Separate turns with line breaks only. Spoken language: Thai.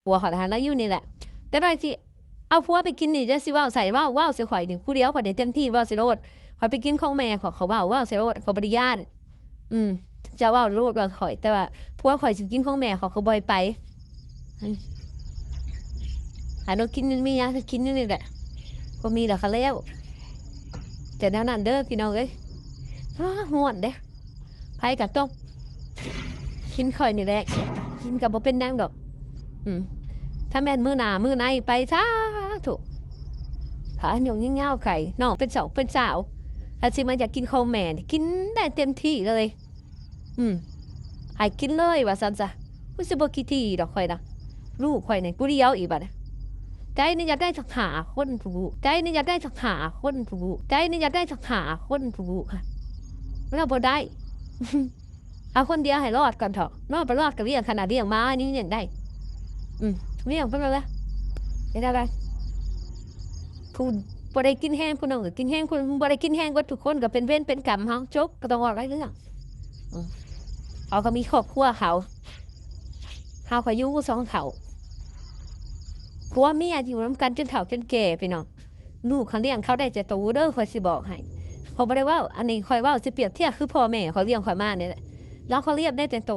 ผัวเขาทานแล้วอยู่นี่แหละแต่บางทีเอาผัวไปกินนี่จะสิว่าใส่ว่าสิข่อยนี่ผู้เดียวข่อยได้เต็มที่ว่าสิโลดข่อยไปกินของแม่เขาว่าสิโลดเขาบ่ได้ย้านจะว่าโลดว่าข่อยแต่ว่าผัวข่อยสิกินของแม่เขาบ่ให้ไปหาโนกินมีหยังกินนี่แหละบ่มีดอกเขาแล้วแต่แนวนั้นเด้อพี่น้องเอ้ยม่วนเด้ไผก็ต้องกินข่อยนี่แหละกินก็บ่เป็นหยังดอกถ้าแม่นมื้อหน้ามื้อในไปซะถูกขาหยงยิ่งเงาไข่น้องเป็นสาวถ้าสิมาอยากกินข้าวแม่นี่กินได้เต็มที่เลยให้กินเลยว่าซั่นซะกูสิบ่ขี้ที่ดอกข่อยนะลูกข่อยนี่ผู้เดียวอีบัดใจนี่อยากได้สักหาคนผู้ใจนี่อยากได้สักหาคนผู้ใจนี่อยากได้สักหาคนผู้ค่ะเราบ่ได้ เอาคนเดียวให้รอดก่อนเถอะรอดไปรอดกับเรื่องขนาดเรื่องม้านี่ยังได้เรื่องเป็นอะไรได้ผู้บ่ได้กินแห้งผู้น้องก็กินแห้งคนบ่ได้กินแห้งก็ทุกคนก็เป็นเว้นเป็นกรรมเฮาจกก็ต้องออกได้เรื่องเขาก็มีครอบครัวเขาก็อยู่สองเขาผัวเมียอยู่ร่วมกันจนเฒ่าจนแก่ไปเนาะลูกเขาเลี้ยงเขาได้จะโตเด้อคอยสิบอกให้เขาบ่ได้ว่าอันนี้คอยว่าสิเปรียบเทียบคือพ่อแม่เขาเลี้ยงคอยมาเนี่ยแหละแล้วเขาเรียกได้แต่โต